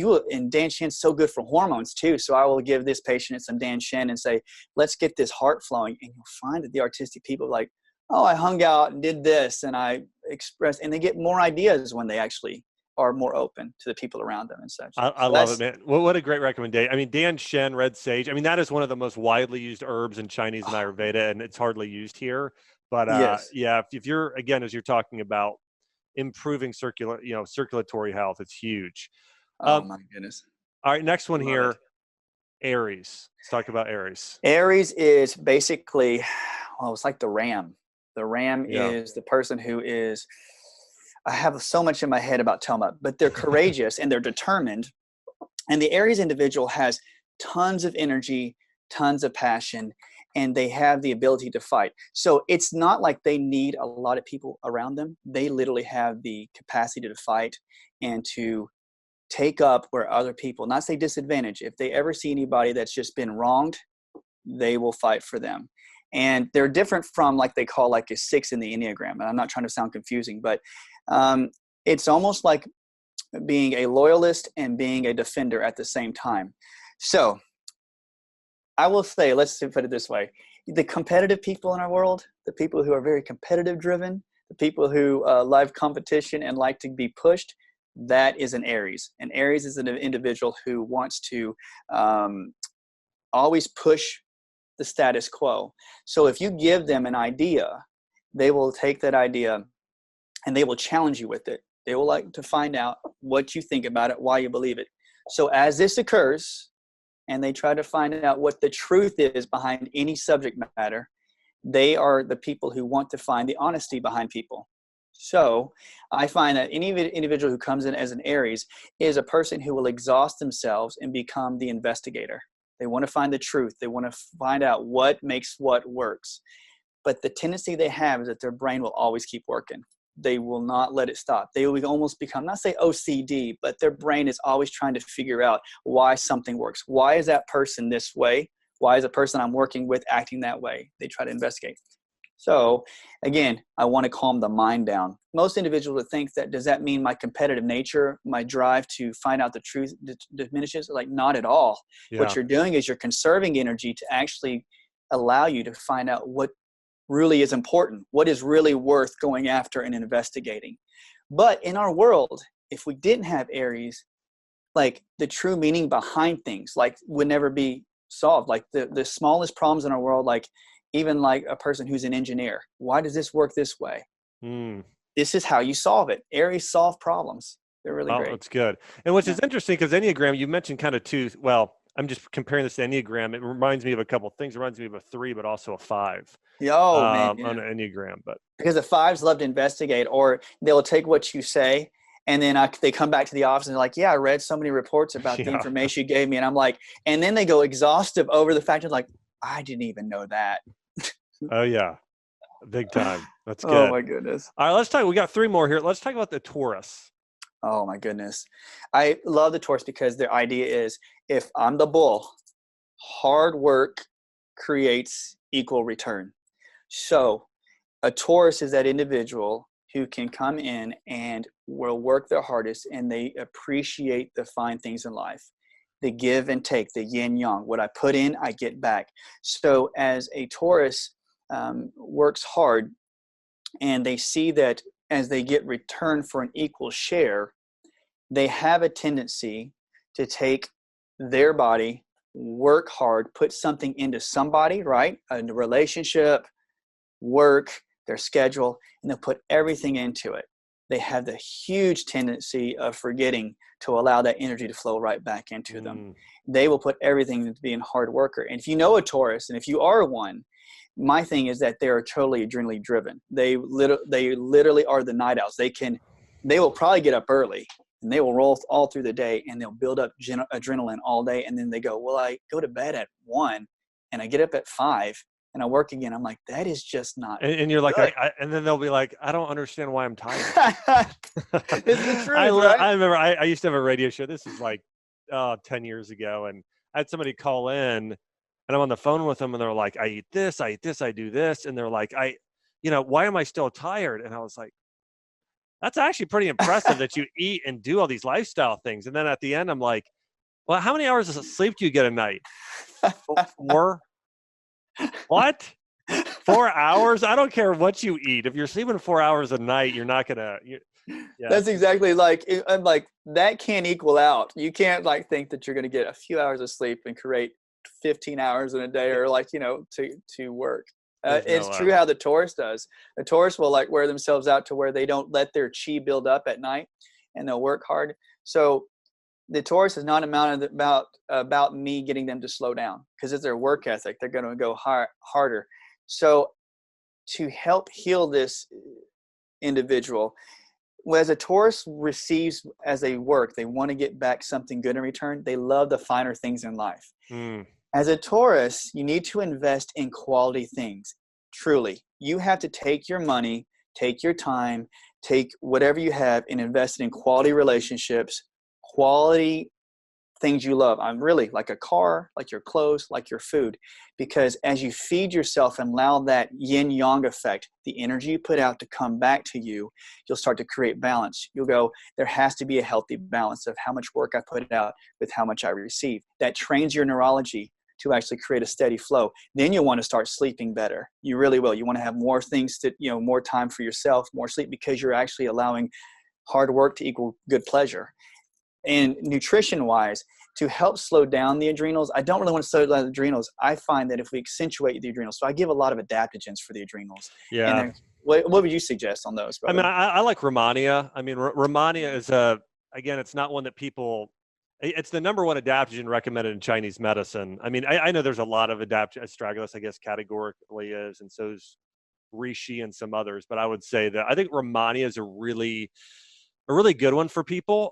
dan shen's so good for hormones too. So I will give this patient some dan shen and say, let's get this heart flowing. And you'll find that the artistic people are like, oh, I hung out and did this and I expressed, and they get more ideas when they actually are more open to the people around them and such. I love it, man. Well, what a great recommendation. I mean, Dan Shen, red sage. I mean, that is one of the most widely used herbs in Chinese and Ayurveda, and it's hardly used here. But if you're, again, as you're talking about improving circulatory health, it's huge. Oh my goodness. All right. Next one here, Aries. Let's talk about Aries. Aries is basically, it's like the ram. The ram is the person who is, I have so much in my head about Toma, but they're courageous and they're determined. And the Aries individual has tons of energy, tons of passion, and they have the ability to fight. So it's not like they need a lot of people around them. They literally have the capacity to fight and to take up where other people, not say disadvantage, if they ever see anybody that's just been wronged, they will fight for them. And they're different from like they call like a 6 in the Enneagram. And I'm not trying to sound confusing, but it's almost like being a loyalist and being a defender at the same time. So I will say, let's put it this way. The competitive people in our world, the people who are very competitive driven, the people who love competition and like to be pushed, that is an Aries. And Aries is an individual who wants to always push the status quo. So if you give them an idea, they will take that idea and they will challenge you with it. They will like to find out what you think about it, why you believe it. So as this occurs, and they try to find out what the truth is behind any subject matter, they are the people who want to find the honesty behind people. So I find that any individual who comes in as an Aries is a person who will exhaust themselves and become the investigator. They want to find the truth. They want to find out what makes what works. But the tendency they have is that their brain will always keep working. They will not let it stop. They will almost become, not say OCD, but their brain is always trying to figure out why something works. Why is that person this way? Why is the person I'm working with acting that way? They try to investigate. So again, I want to calm the mind down. Most individuals would think that, does that mean my competitive nature, my drive to find out the truth diminishes? Like, not at all. Yeah. What you're doing is you're conserving energy to actually allow you to find out what really is important, what is really worth going after and investigating. But in our world, if we didn't have Aries, like the true meaning behind things, like would never be solved. Like the smallest problems in our world, like even like a person who's an engineer. Why does this work this way? This is how you solve it. Aries solve problems. They're really great. That's good. And which is interesting because Enneagram, you mentioned kind of two. Well, I'm just comparing this to Enneagram. It reminds me of a couple of things. It reminds me of a 3, but also a 5. On an Enneagram. But because the 5s love to investigate, or they'll take what you say and then they come back to the office and they're like, yeah, I read so many reports about the information you gave me. And I'm like, and then they go exhaustive over the fact of like, I didn't even know that. Oh yeah. Big time. That's good. Oh my goodness. All right, we got 3 more here. Let's talk about the Taurus. Oh my goodness. I love the Taurus because their idea is, if I'm the bull, hard work creates equal return. So a Taurus is that individual who can come in and will work their hardest, and they appreciate the fine things in life. The give and take, the yin yang. What I put in, I get back. So as a Taurus works hard, and they see that as they get return for an equal share, they have a tendency to take their body work hard, put something into somebody, right? A relationship, work, their schedule, and they'll put everything into it. They have the huge tendency of forgetting to allow that energy to flow right back into them. They will put everything into being a hard worker. And if you know a Taurus, and if you are one, my thing is that they're totally adrenally driven. They literally are the night owls. They will probably get up early and they will roll all through the day and they'll build up adrenaline all day. And then they go, well, I go to bed at 1 and I get up at 5 and I work again. I'm like, that is just not. And you're like, and then they'll be like, I don't understand why I'm tired. It's the truth, right? I remember I used to have a radio show. This is like 10 years ago. And I had somebody call in and I'm on the phone with them and they're like, I eat this, I do this. And they're like, why am I still tired? And I was like, that's actually pretty impressive that you eat and do all these lifestyle things. And then at the end, I'm like, well, how many hours of sleep do you get a night? 4? What? 4 hours? I don't care what you eat. If you're sleeping 4 hours a night, you're not gonna. Yeah. That's exactly I'm like that can't equal out. You can't think that you're gonna get a few hours of sleep and create 15 hours in a day, or to work. It's true how the Taurus does. The Taurus will wear themselves out to where they don't let their chi build up at night, and they'll work hard. So the Taurus is not about me getting them to slow down, because it's their work ethic. They're going to go harder. So to help heal this individual, as a Taurus receives as they work, they want to get back something good in return. They love the finer things in life. As a Taurus, you need to invest in quality things. Truly, you have to take your money, take your time, take whatever you have and invest in quality relationships, quality things you love. I'm really like a car, like your clothes, like your food, because as you feed yourself and allow that yin yang effect, the energy you put out to come back to you, you'll start to create balance. You'll go, there has to be a healthy balance of how much work I put out with how much I receive. That trains your neurology to actually create a steady flow. Then you'll want to start sleeping better. You really will. You want to have more things more time for yourself, more sleep, because you're actually allowing hard work to equal good pleasure. And nutrition-wise, to help slow down the adrenals, I don't really want to slow down the adrenals. I find that if we accentuate the adrenals, so I give a lot of adaptogens for the adrenals. Yeah. And what would you suggest on those, brother? I mean, I like Romania. I mean, Romania is again, it's not one that people, it's the number one adaptogen recommended in Chinese medicine. I mean, I know there's a lot of astragalus, I guess, categorically is, and so is reishi and some others. But I would say that I think Romania is a really good one for people,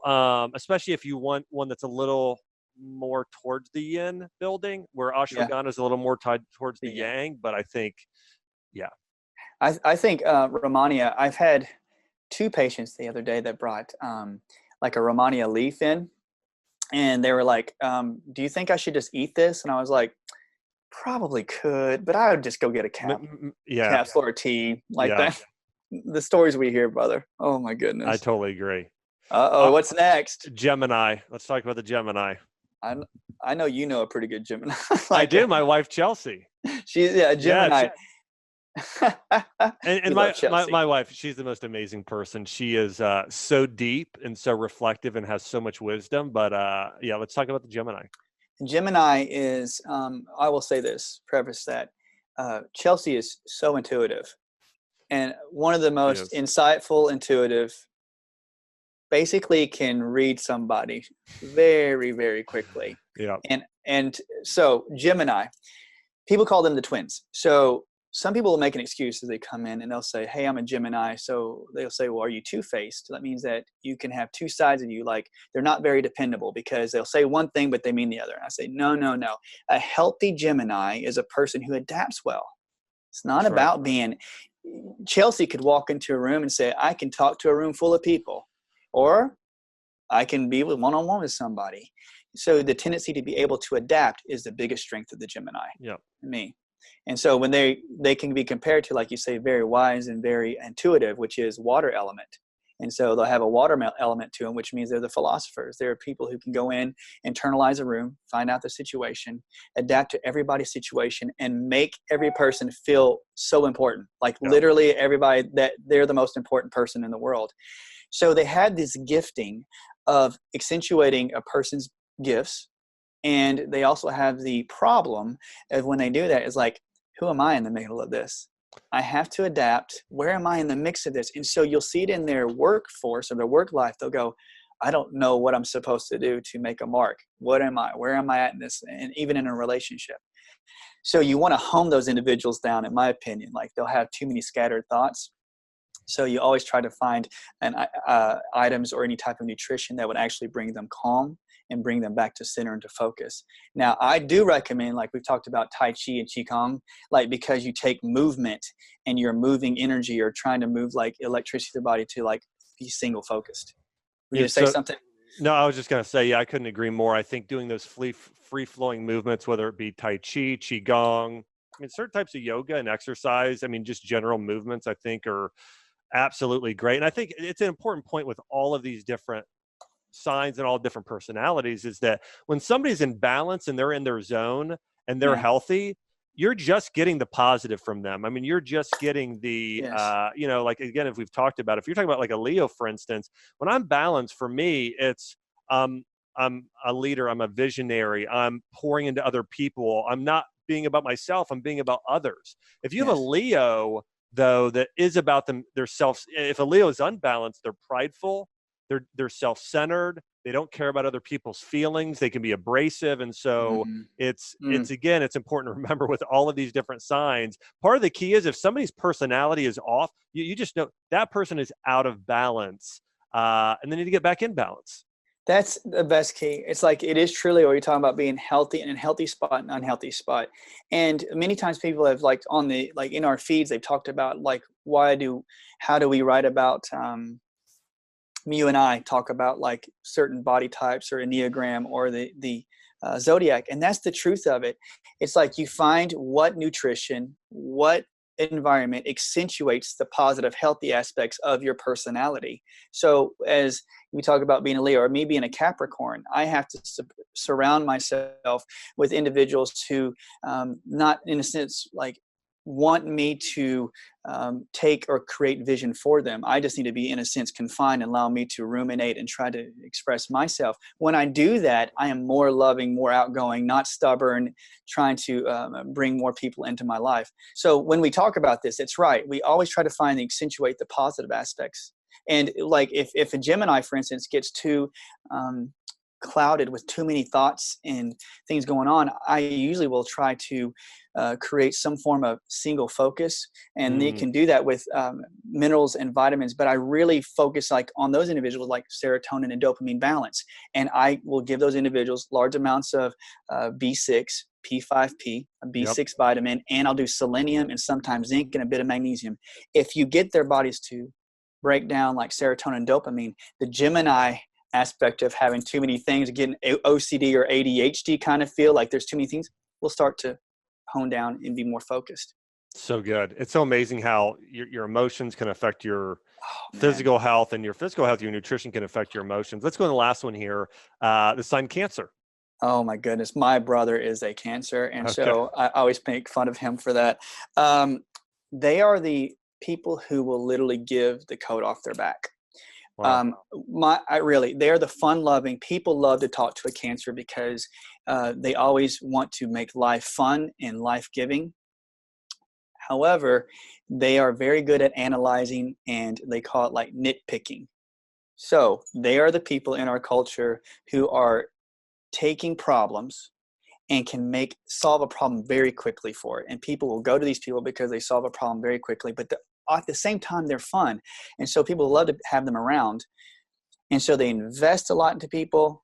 especially if you want one that's a little more towards the yin building, where ashwagandha is a little more tied towards the yang. But I think, I think Romania, I've had 2 patients the other day that brought a Romania leaf in, and they were like, do you think I should just eat this? And I was like, probably could, but I would just go get a capsule or tea that. The stories we hear, brother. Oh my goodness. I totally agree. What's next? Gemini. Let's talk about the Gemini. I know you know a pretty good Gemini. I do. My wife, Chelsea. She's a Gemini. And my wife, she's the most amazing person. She is so deep and so reflective and has so much wisdom. But let's talk about the Gemini. Gemini is, I will say this, preface that Chelsea is so intuitive. And one of the most insightful, intuitive, basically can read somebody very, very quickly. Yeah. And so Gemini, people call them the twins. So some people will make an excuse as they come in and they'll say, hey, I'm a Gemini. So they'll say, well, are you two-faced? That means that you can have two sides of you. Like they're not very dependable because they'll say one thing, but they mean the other. And I say, no. A healthy Gemini is a person who adapts well. It's not about being... Chelsea could walk into a room and say, I can talk to a room full of people, or I can be with one-on-one with somebody. So the tendency to be able to adapt is the biggest strength of the Gemini. Yeah. Me. And so when they can be compared to, like you say, very wise and very intuitive, which is water element. And so they'll have a water element to them, which means they're the philosophers. They're people who can go in, internalize a room, find out the situation, adapt to everybody's situation, and make every person feel so important. Like literally everybody, that they're the most important person in the world. So they had this gifting of accentuating a person's gifts And they also have the problem of when they do that is like, who am I in the middle of this? I have to adapt. Where am I in the mix of this? And so you'll see it in their workforce or their work life. They'll go, I don't know what I'm supposed to do to make a mark. What am I? Where am I at in this? And even in a relationship. So you want to hone those individuals down, in my opinion. Like they'll have too many scattered thoughts. So you always try to find items or any type of nutrition that would actually bring them calm and bring them back to center and to focus. Now, I do recommend, like we've talked about Tai Chi and Qigong, like because you take movement and you're moving energy or trying to move like electricity to the body to like be single focused. Were you going to say something? No, I was just going to say, yeah, I couldn't agree more. I think doing those free-flowing movements, whether it be Tai Chi, Qigong, I mean, certain types of yoga and exercise, I mean, just general movements, I think are absolutely great. And I think it's an important point with all of these different signs and all different personalities is that when somebody's in balance and they're in their zone and they're healthy, you're just getting the positive from them. I mean, you're just getting the, like, again, if we've talked about, if you're talking about like a Leo, for instance, when I'm balanced, for me, it's, I'm a leader, I'm a visionary, I'm pouring into other people. I'm not being about myself, I'm being about others. If you have a Leo, though, that is about their self, if a Leo is unbalanced, they're prideful, they're self-centered, they don't care about other people's feelings, they can be abrasive. And so it's again, it's important to remember with all of these different signs, part of the key is if somebody's personality is off, you just know that person is out of balance, and they need to get back in balance. That's the best key. It's like, it is truly what you're talking about, being healthy in a healthy spot and unhealthy spot. And many times people have like in our feeds, they've talked about like, how do we write about, you and I talk about like certain body types or Enneagram or the Zodiac. And that's the truth of it. It's like you find what nutrition, what environment accentuates the positive, healthy aspects of your personality. So as we talk about being a Leo or me being a Capricorn, I have to surround myself with individuals who not in a sense like want me to take or create vision for them. I just need to be in a sense confined and allow me to ruminate and try to express myself. When I do that, I am more loving, more outgoing, not stubborn, trying to bring more people into my life. So when we talk about this, it's right. We always try to find and accentuate the positive aspects. And like if a Gemini, for instance, gets too clouded with too many thoughts and things going on, I usually will try to create some form of single focus, and they can do that with minerals and vitamins. But I really focus like on those individuals like serotonin and dopamine balance, and I will give those individuals large amounts of B6, P5P, a B6 vitamin, and I'll do selenium and sometimes zinc and a bit of magnesium. If you get their bodies to break down like serotonin and dopamine, the Gemini aspect of having too many things, getting OCD or ADHD kind of feel like there's too many things, will start to hone down and be more focused. So good. It's so amazing how your emotions can affect your physical health, and your physical health, your nutrition can affect your emotions. Let's go to the last one here. The sign Cancer. Oh my goodness. My brother is a Cancer. And so I always make fun of him for that. They are the people who will literally give the coat off their back. Wow. They're the fun-loving people. Love to talk to a Cancer because they always want to make life fun and life-giving. However, they are very good at analyzing, and they call it like nitpicking. So they are the people in our culture who are taking problems and can solve a problem very quickly for it. And people will go to these people because they solve a problem very quickly, but at the same time, they're fun. And so people love to have them around. And so they invest a lot into people.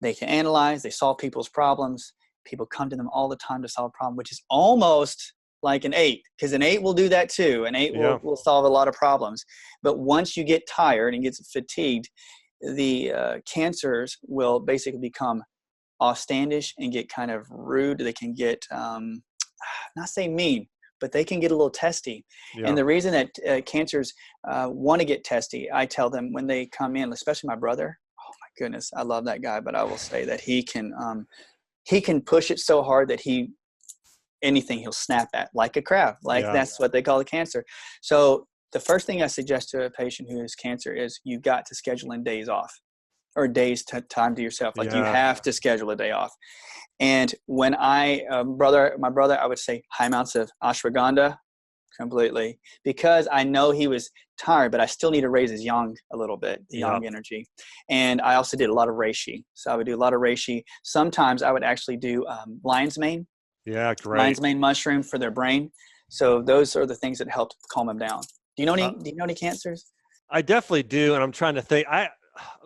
They can analyze, they solve people's problems. People come to them all the time to solve a problem, which is almost like an 8, because an 8 will do that too. An 8 will solve a lot of problems. But once you get tired and get fatigued, the Cancers will basically become offstandish and get kind of rude. They can get, not say mean, but they can get a little testy. Yeah. And the reason that Cancers want to get testy, I tell them when they come in, especially my brother, oh my goodness, I love that guy, but I will say that he can push it so hard that anything he'll snap at like a crab. That's what they call a Cancer. So the first thing I suggest to a patient who is Cancer is you've got to schedule in days off. or a day's time to yourself. Like you Yeah. have to schedule a day off. And when my brother, I would say high amounts of ashwagandha completely, because I know he was tired, but I still need to raise his yang a little bit, the yang energy. And I also did a lot of reishi. So I would do a lot of reishi. Sometimes I would actually do lion's mane. Yeah, great. Lion's mane mushroom for their brain. So those are the things that helped calm them down. Do you know any cancers? I definitely do. And I'm trying to think,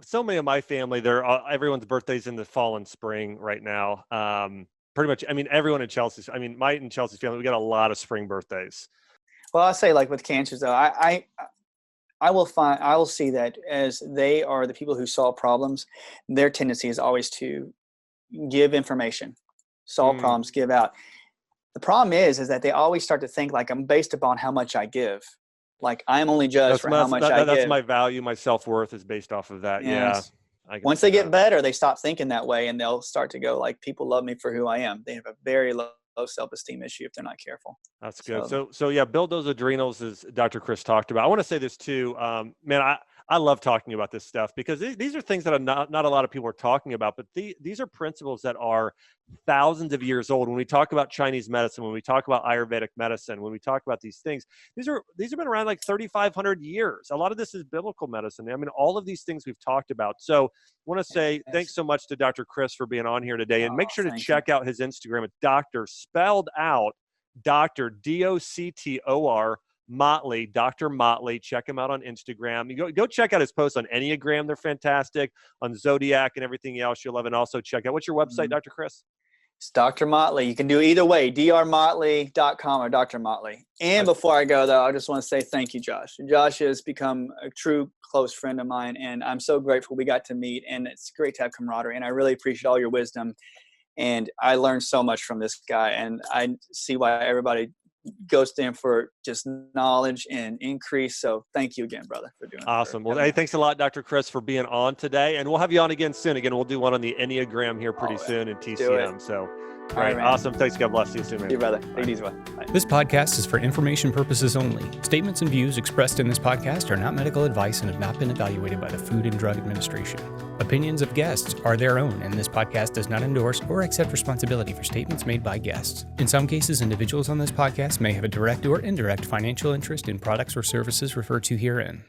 so many of my family, everyone's birthday's in the fall and spring right now. Pretty much, I mean, everyone in Chelsea's, my and Chelsea's family, we got a lot of spring birthdays. Well, I'll say like with cancers though, I will see that as they are the people who solve problems, their tendency is always to give information, solve problems, give out. The problem is that they always start to think like I'm based upon how much I give. Like I'm only judged for how much I give. That's my value. My self-worth is based off of that. Yes. Yeah. Once they get better, they stop thinking that way and they'll start to go like, people love me for who I am. They have a very low self-esteem issue if they're not careful. That's good. So yeah, build those adrenals, as Dr. Chris talked about. I want to say this too, man. I love talking about this stuff because these are things that not a lot of people are talking about, but these are principles that are thousands of years old. When we talk about Chinese medicine, when we talk about Ayurvedic medicine, when we talk about these things, these have been around like 3,500 years. A lot of this is biblical medicine. I mean, all of these things we've talked about. So I want to say thanks so much to Dr. Chris for being on here today, and make sure to check out his Instagram at Dr. spelled out Dr. DOCTOR Motley, Dr. Motley. Check him out on Instagram. You go check out his posts on Enneagram. They're fantastic. On Zodiac and everything else you'll love. And also check out, what's your website, Dr. Chris? It's Dr. Motley. You can do either way, drmotley.com or Dr. Motley. And before I go, though, I just want to say thank you, Josh. Josh has become a true close friend of mine, and I'm so grateful we got to meet, and it's great to have camaraderie, and I really appreciate all your wisdom. And I learned so much from this guy, and I see why everybody goes to him for just knowledge and increase. So thank you again, brother, for doing it. Awesome. Well, hey, thanks a lot, Dr. Chris, for being on today. And we'll have you on again soon. Again, we'll do one on the Enneagram here pretty soon in TCM. So, all right, awesome. Thanks. God bless you soon, man. See you, brother. Take it easy. Bye. This podcast is for information purposes only. Statements and views expressed in this podcast are not medical advice and have not been evaluated by the Food and Drug Administration. Opinions of guests are their own, and this podcast does not endorse or accept responsibility for statements made by guests. In some cases, individuals on this podcast may have a direct or indirect financial interest in products or services referred to herein.